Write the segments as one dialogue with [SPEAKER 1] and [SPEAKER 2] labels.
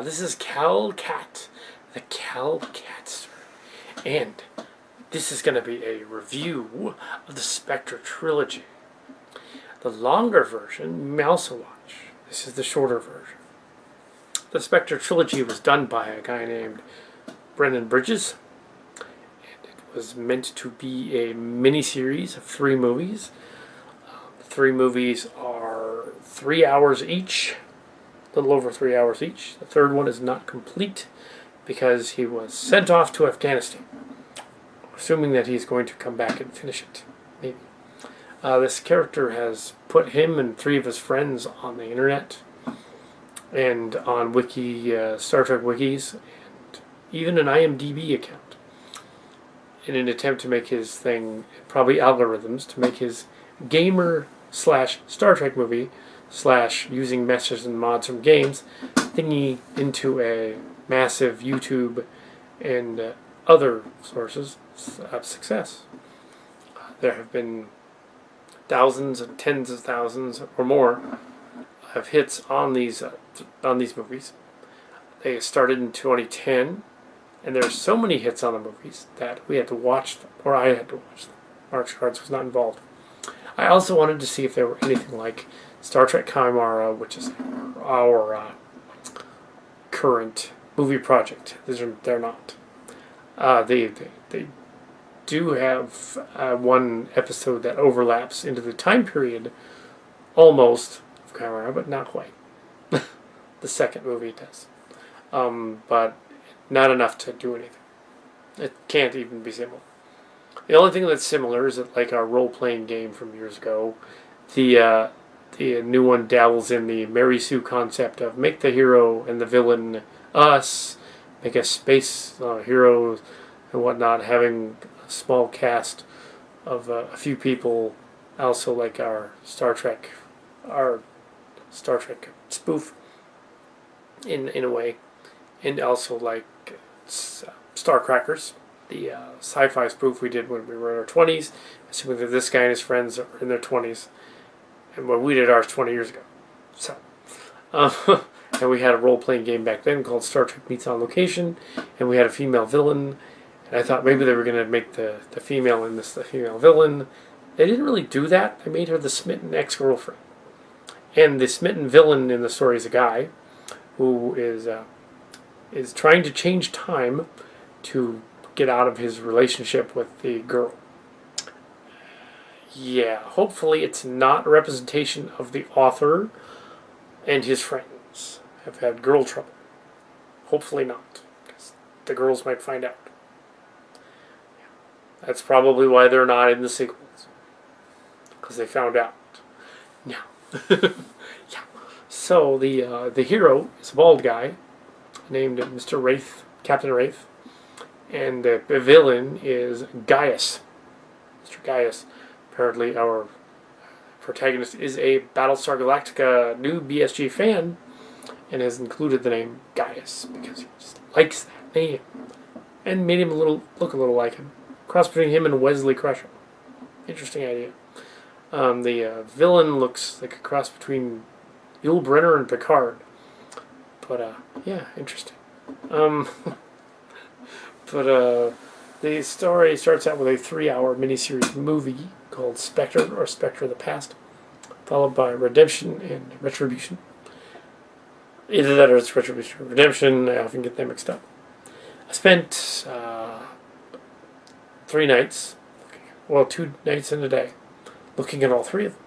[SPEAKER 1] This is Kal Kat, the Kal Kat Star, and this is going to be a review of the Spectre trilogy. The longer version you may also watch. This is the shorter version. The Spectre trilogy was done by a guy named Brendan Bridges, and it was meant to be a miniseries of 3 movies. The 3 movies are 3 hours each. A little over 3 hours each. The third one is not complete because he was sent off to Afghanistan. Assuming that he's going to come back and finish it. Maybe. This character has put him and 3 of his friends on the internet and on Star Trek wikis, and even an IMDb account, in an attempt to make his thing, probably algorithms, to make his gamer/Star Trek movie / using meshes and mods from games thingy into a massive YouTube and other sources of success. There have been thousands and tens of thousands or more of hits on these movies. They started in 2010, and there are so many hits on the movies that we had to watch them, or I had to watch them. March Cards was not involved. I also wanted to see if they were anything like Star Trek Chimera, which is our current movie project. They're not. They do have one episode that overlaps into the time period almost of Chimera, but not quite. The second movie does. But not enough to do anything. It can't even be similar. The only thing that's similar is that, like our role-playing game from years ago, the new one dabbles in the Mary Sue concept of make the hero and the villain us, make a space heroes and whatnot, having a small cast of a few people, also like our Star Trek spoof in a way, and also like Starcrackers, the sci-fi spoof we did when we were in our 20s, assuming that this guy and his friends are in their 20s, and when we did ours 20 years ago. So, and we had a role-playing game back then called Star Trek Meets on Location, and we had a female villain, and I thought maybe they were going to make the female in this the female villain. They didn't really do that. They made her the smitten ex-girlfriend. And the smitten villain in the story is a guy who is trying to change time to get out of his relationship with the girl. Yeah, hopefully it's not a representation of the author and his friends have had girl trouble. Hopefully not, because the girls might find out. That's probably why they're not in the sequels, because they found out. Yeah. Yeah. So the hero is a bald guy named Mr. Wraith, Captain Wraith, and the villain is Gaius. Mr. Gaius. Apparently our protagonist is a Battlestar Galactica new BSG fan and has included the name Gaius because he just likes that name and made him look a little like him. Cross between him and Wesley Crusher. Interesting idea. The villain looks like a cross between Yul Brynner and Picard. But, yeah, interesting. The story starts out with a 3-hour miniseries movie called Spectre, or Spectre of the Past, followed by Redemption and Retribution. Either that or it's Retribution or Redemption. I often get them mixed up. I spent 3 nights, 2 nights and a day, looking at all 3 of them.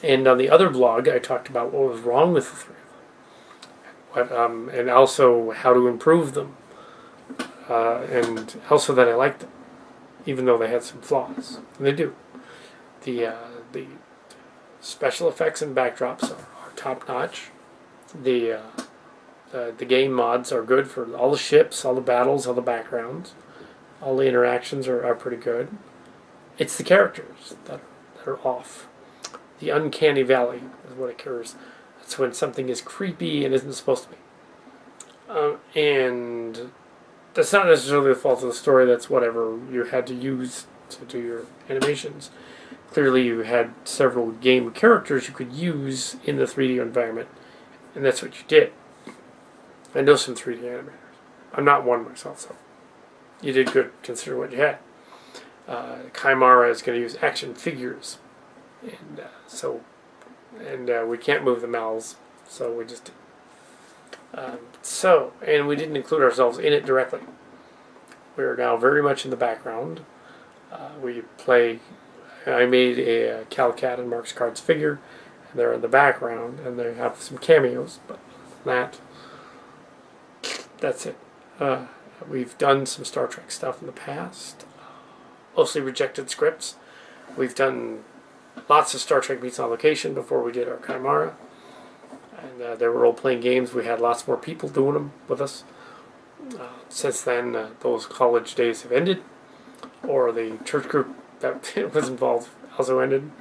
[SPEAKER 1] And on the other blog, I talked about what was wrong with the 3 of them, and also how to improve them, and also that I liked them, even though they had some flaws. And they do. The special effects and backdrops are top notch. The game mods are good for all the ships, all the battles, all the backgrounds. All the interactions are pretty good. It's the characters that are off. The uncanny valley is what occurs. That's when something is creepy and isn't supposed to be. And that's not necessarily the fault of the story. That's whatever you had to use to do your animations. Clearly you had several game characters you could use in the 3D environment And that's what you did. I know some 3D animators. I'm not one myself, so you did good considering what you had. Kaimara is going to use action figures, and we can't move the mouths, so we just did. And we didn't include ourselves in it directly. We are now very much in the background. We play. I made a Kal Kat and Mark's Cards figure, and they're in the background, and they have some cameos, but that's it. We've done some Star Trek stuff in the past, mostly rejected scripts. We've done lots of Star Trek Meets on Location before we did our Kaimara, and they were role-playing games. We had lots more people doing them with us. Since then, those college days have ended, or the church group that was involved also ended,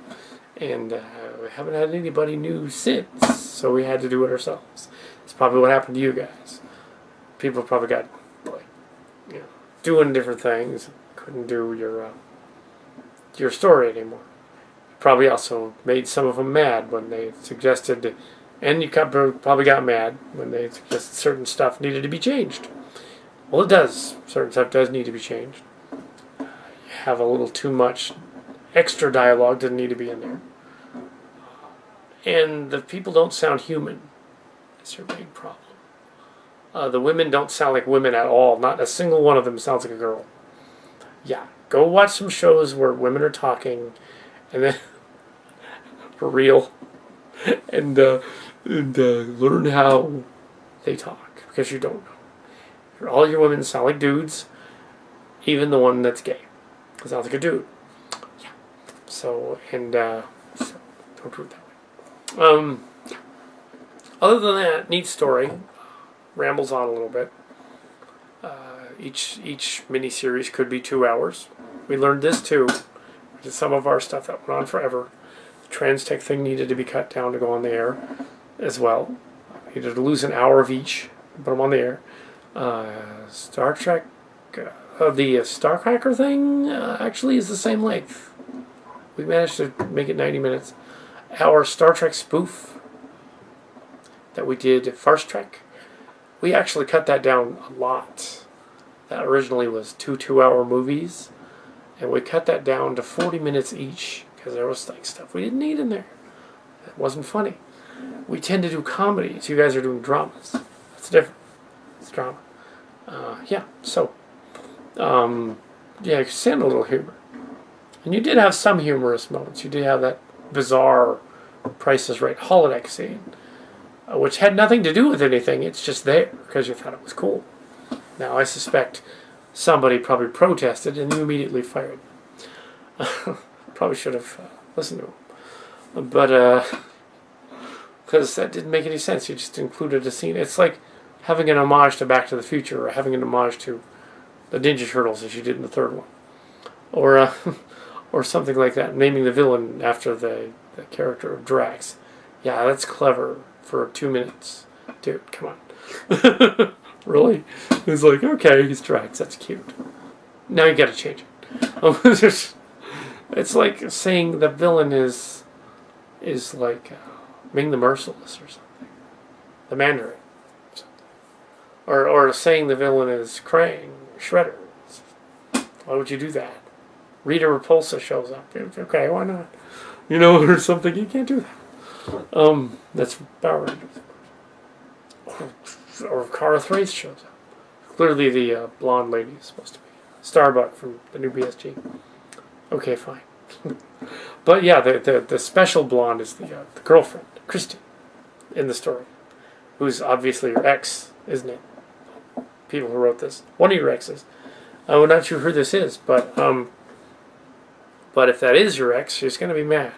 [SPEAKER 1] and we haven't had anybody new since, so we had to do it ourselves. It's probably what happened to you guys. People probably got doing different things, couldn't do your story anymore. Probably also made some of them mad when they suggested, and you probably got mad when they suggested certain stuff needed to be changed. Well, it does. Certain stuff does need to be changed. You have a little too much extra dialogue that need to be in there. And the people don't sound human. That's your big problem. The women don't sound like women at all. Not a single one of them sounds like a girl. Yeah, go watch some shows where women are talking, and then for real, and learn how they talk, because you don't know. All your women sound like dudes, even the one that's gay. It sounds like a dude. Yeah. So don't do it that way. Other than that, neat story. Rambles on a little bit. Each miniseries could be 2 hours. We learned this too. We did some of our stuff that went on forever. The Transtech thing needed to be cut down to go on the air as well. We needed to lose an hour of each, put them on the air. Star Trek, the Starcracker thing actually is the same length. We managed to make it 90 minutes. Our Star Trek spoof that we did at First Trek, we actually cut that down a lot. That originally was 2 2-hour movies, and we cut that down to 40 minutes each because there was like stuff we didn't need in there. It wasn't funny. We tend to do comedies. You guys are doing dramas. That's different. It's drama. You stand a little humor. And you did have some humorous moments. You did have that bizarre Price is Right holodeck scene, which had nothing to do with anything. It's just there because you thought it was cool. Now, I suspect somebody probably protested and you immediately fired them. Probably should have listened to them. But, because that didn't make any sense. You just included a scene. It's like having an homage to Back to the Future or having an homage to the Ninja Turtles as you did in the third one. Or something like that. Naming the villain after the character of Drax. Yeah, that's clever for 2 minutes. Dude, come on. Really? It's like, okay, he's Drax. That's cute. Now you gotta change it. It's like saying the villain is like Ming the Merciless or something. The Mandarin. Or saying the villain is Krang, Shredder. Why would you do that? Rita Repulsa shows up. Okay, why not? Or something. You can't do that. That's Power Rangers. Or Cara Thrace shows up. Clearly the blonde lady is supposed to be Starbuck from the new BSG. Okay, fine. But yeah, the special blonde is the girlfriend, Christy, in the story, who's obviously your ex, isn't it? People who wrote this, one of your exes. I'm not sure who this is, but if that is your ex, she's gonna be mad.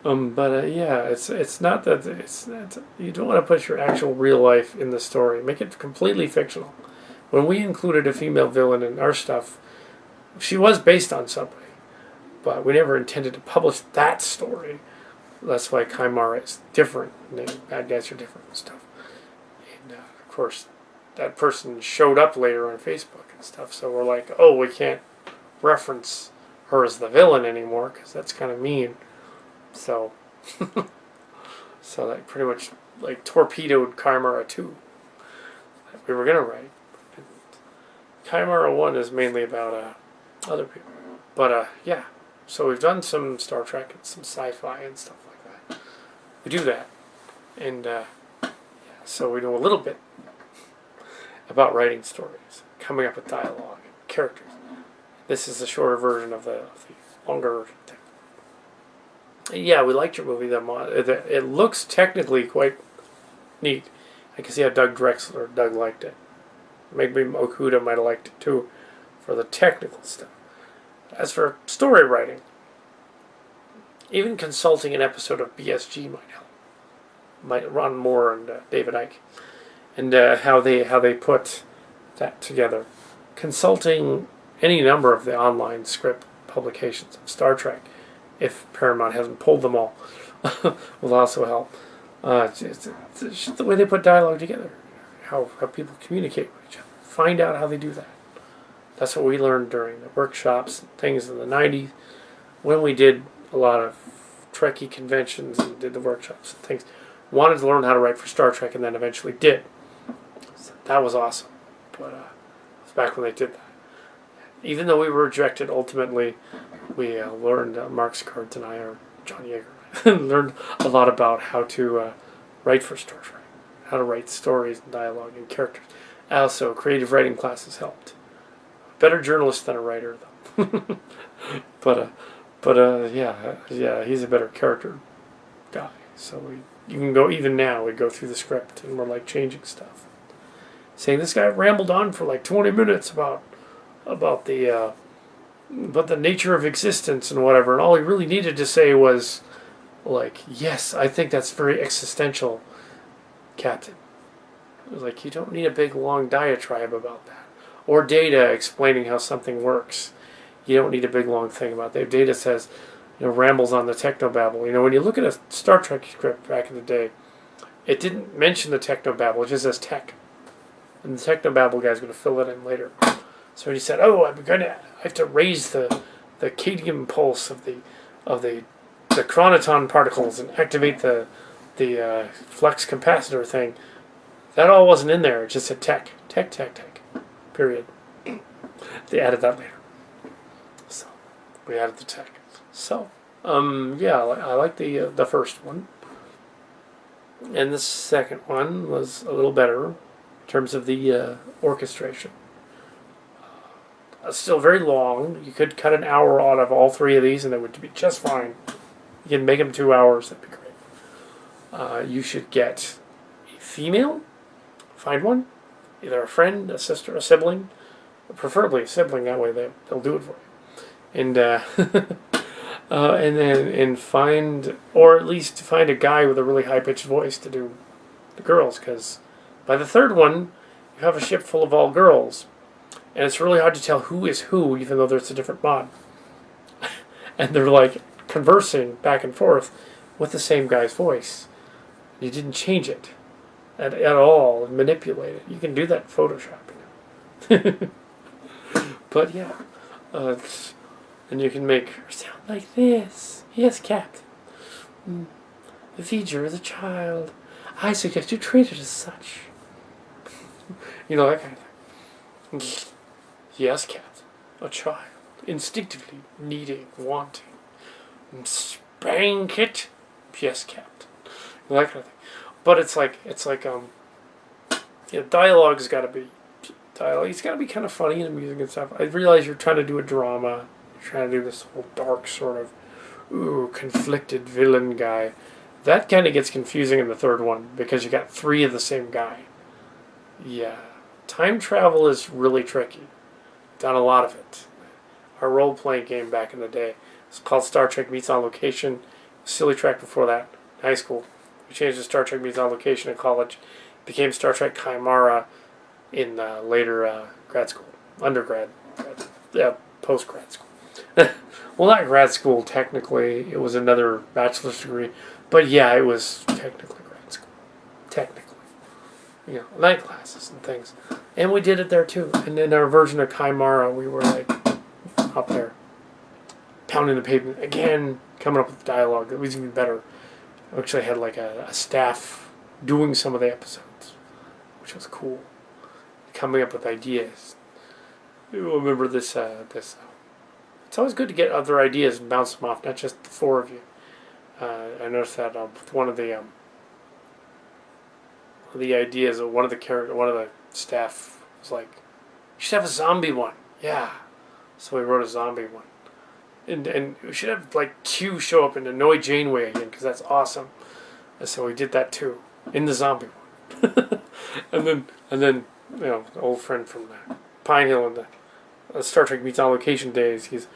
[SPEAKER 1] It's not that you don't want to put your actual real life in the story. Make it completely fictional. When we included a female villain in our stuff, she was based on somebody, but we never intended to publish that story. That's why Kaimara is different. The bad guys are different and stuff. And of course, that person showed up later on Facebook and stuff. So we're like, oh, we can't reference her as the villain anymore because that's kind of mean. So that pretty much like torpedoed Chimera 2 that we were gonna write. Chimera 1 is mainly about other people, but yeah. So we've done some Star Trek and some sci-fi and stuff like that. We do that, and yeah, so we know a little bit about writing stories, coming up with dialogue and characters. This is the shorter version of the longer thing. Yeah, we liked your movie. It looks technically quite neat. I can see how Doug liked it. Maybe Okuda might have liked it too, for the technical stuff. As for story writing, even consulting an episode of BSG might help. Might Ron Moore and David Icke, and how they put that together. Consulting any number of the online script publications of Star Trek, if Paramount hasn't pulled them all, will also help. It's just the way they put dialogue together, how people communicate with each other. Find out how they do that. That's what we learned during the workshops and things in the 90s, when we did a lot of Trekkie conventions and did the workshops and things. Wanted to learn how to write for Star Trek, and then eventually did. So that was awesome. But it was back when they did that. Even though we were rejected, ultimately, we learned, Mark Scards and I, or John Yeager, learned a lot about how to write for Star Trek, how to write stories and dialogue and characters. Also, creative writing classes helped. Better journalist than a writer, though. but yeah, he's a better character guy. So you can go, even now, we go through the script and we're like changing stuff. Saying this guy rambled on for like 20 minutes about the nature of existence and whatever, and all he really needed to say was like, yes, I think that's very existential, Captain. It was like, you don't need a big long diatribe about that. Or Data explaining how something works. You don't need a big long thing about that. Data says, rambles on the technobabble. When you look at a Star Trek script back in the day, it didn't mention the technobabble, it just says tech. And the technobabble guy's going to fill it in later. So he said, I have to raise the cadmium pulse of the chronoton particles and activate the flux capacitor thing. That all wasn't in there. It just said tech. Period. They added that later. So we added the tech. So yeah, I like the first one, and the second one was a little better in terms of the orchestration. Still very long. You could cut an hour out of all three of these, and it would be just fine. You can make them 2 hours. That'd be great. You should get a female. Find one, either a friend, a sister, a sibling, preferably a sibling. That way they'll do it for you. And and find, or at least find a guy with a really high pitched voice to do the girls, because by the third one, you have a ship full of all girls. And it's really hard to tell who is who, even though there's a different mod. And they're like conversing back and forth with the same guy's voice. You didn't change it at all and manipulate it. You can do that in Photoshop. But yeah. And you can make her sound like this. Yes, Captain. The feature is a child. I suggest you treat it as such. That kind of thing. Yes, Captain. A child. Instinctively needing, wanting. Spank it. Yes, Captain. That kind of thing. But it's like dialogue's got to be dialogue. It's got to be kind of funny and amusing and stuff. I realize you're trying to do a drama. You're trying to do this whole dark sort of conflicted villain guy. That kind of gets confusing in the third one because you got 3 of the same guy. Yeah. Time travel is really tricky. Done a lot of it. Our role-playing game back in the day, it's called Star Trek Meets on Location. Silly track before that, high school. We changed to Star Trek Meets on Location in college. Became Star Trek Chimera in later grad school, undergrad, post-grad school. Well, not grad school technically. It was another bachelor's degree, but yeah, it was technically grad school. Technically. Night classes and things. And we did it there too. And in our version of Chimera, we were like up there, pounding the pavement again, coming up with dialogue that was even better. We actually had like a staff doing some of the episodes, which was cool. Coming up with ideas. You remember this. It's always good to get other ideas and bounce them off, not just the four of you. I noticed that one of the ideas of one of the staff was like, "You should have a zombie one." Yeah, so we wrote a zombie one, and we should have like Q show up and annoy Janeway again because that's awesome. And so we did that too in the zombie one, and then an old friend from Pine Hill and the Star Trek Meets on Location days. He's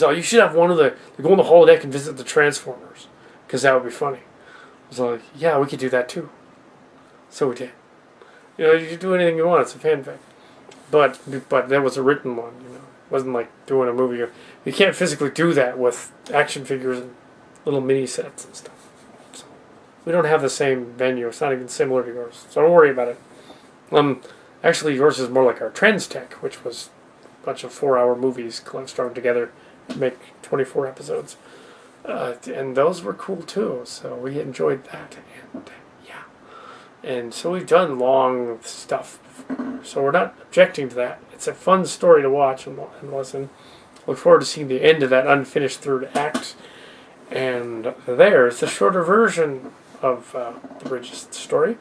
[SPEAKER 1] like, you should have one of they go on the holodeck and visit the Transformers because that would be funny. I was like, yeah, we could do that too. So we did. You can do anything you want. It's a fanfic. But that was a written one. It wasn't like doing a movie. You can't physically do that with action figures and little mini sets and stuff. So we don't have the same venue. It's not even similar to yours. So don't worry about it. Actually, yours is more like our Trends Tech, which was a bunch of 4-hour movies strung together to make 24 episodes. And those were cool too. So we enjoyed that. And so we've done long stuff before. So we're not objecting to that. It's a fun story to watch and listen. Look forward to seeing the end of that unfinished third act. And there's the shorter version of the Bridges story.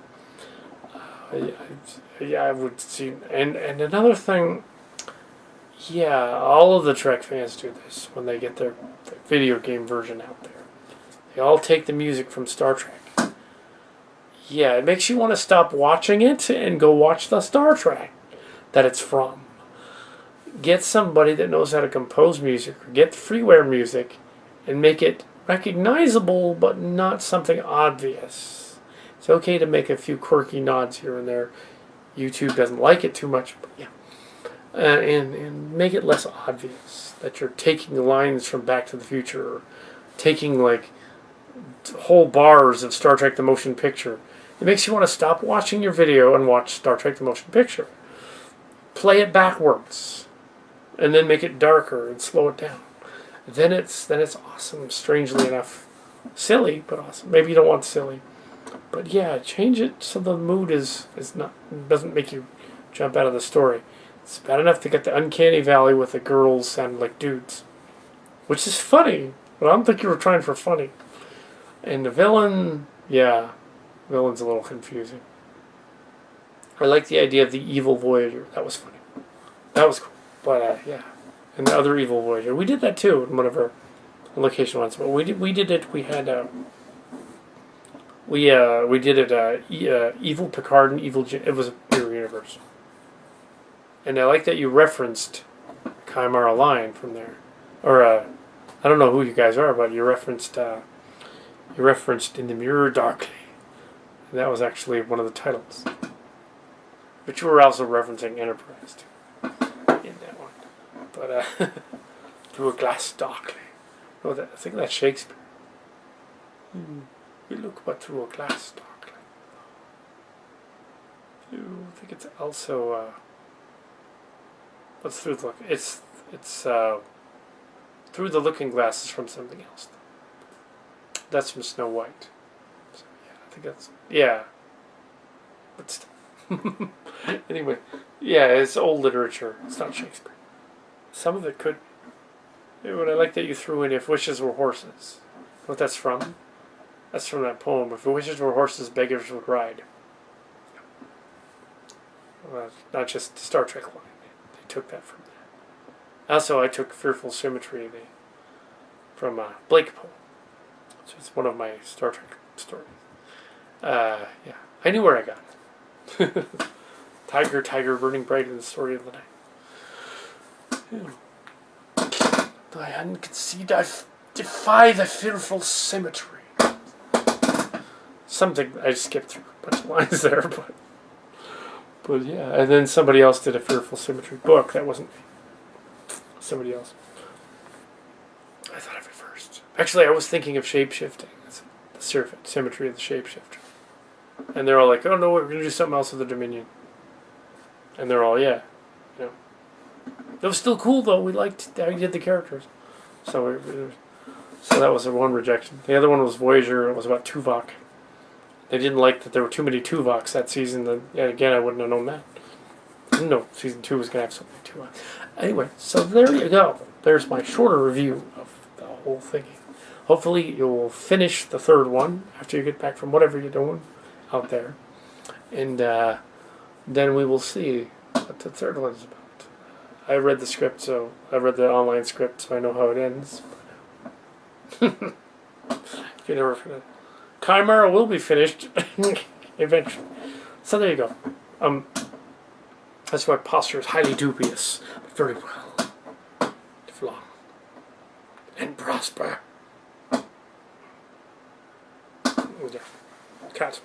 [SPEAKER 1] I would see. And another thing, all of the Trek fans do this when they get their video game version out there. They all take the music from Star Trek. Yeah, it makes you want to stop watching it and go watch the Star Trek that it's from. Get somebody that knows how to compose music, or get freeware music, and make it recognizable but not something obvious. It's okay to make a few quirky nods here and there. YouTube doesn't like it too much, but yeah. And make it less obvious that you're taking lines from Back to the Future, or taking like whole bars of Star Trek the Motion Picture. It makes you want to stop watching your video and watch Star Trek the Motion Picture. Play it backwards, and then make it darker and slow it down. Then it's awesome. Strangely enough, silly but awesome. Maybe you don't want silly, but yeah, change it so the mood doesn't make you jump out of the story. It's bad enough to get the uncanny valley with the girls sounding like dudes, which is funny, but I don't think you were trying for funny. And the villain, villain's a little confusing. I like the idea of the evil Voyager. That was funny. That was cool. But and the other evil Voyager. We did that too in one of our location ones. But we did it. We had we did it. Evil Picard and Evil. It was a mirror universe. And I like that you referenced Chimera Line from there, or I don't know who you guys are, but you referenced In the Mirror Darkly. And that was actually one of the titles. But you were also referencing Enterprise too, in that one. But Through a Glass Darkly. No, I think that's Shakespeare. We look but through a glass darkly. I think it's also what's through the look? It's Through the Looking Glass is from something else. That's from Snow White. So, I think that's but still. Anyway, it's old literature. It's not Shakespeare. Some of it could be. But I like that you threw in If Wishes Were Horses. You know what that's from? That's from that poem. If wishes were horses, beggars would ride. Not just the Star Trek line. They took that from there. Also, I took Fearful Symmetry from a Blake poem. So it's one of my Star Trek stories. I knew where I got it. Tiger, tiger, burning bright in the story of the night. Though I hadn't conceived, I defy the fearful symmetry. Something I skipped through a bunch of lines there, but yeah. And then somebody else did a Fearful Symmetry book. That wasn't me. Somebody else. I thought of it first. Actually, I was thinking of shapeshifting. That's the symmetry of the shapeshifter. And they're all like, "Oh no, we're gonna do something else with the Dominion." And they're all, "Yeah, you know." That was still cool though. We liked how you did the characters. So that was the one rejection. The other one was Voyager. It was about Tuvok. they didn't like that there were too many Tuvoks that season. Then again, I wouldn't have known that. I didn't know season 2 was going to have so many Tuvoks. Anyway, so there you go. There's my shorter review of the whole thing. Hopefully you'll finish the third one after you get back from whatever you're doing out there. And then we will see what the third one is about. I read the script, so I read the online script, so I know how it ends. You never forget. Chimera will be finished eventually. So there you go. That's why posture is highly dubious, but very well. Live long and prosper. Yeah. Cat.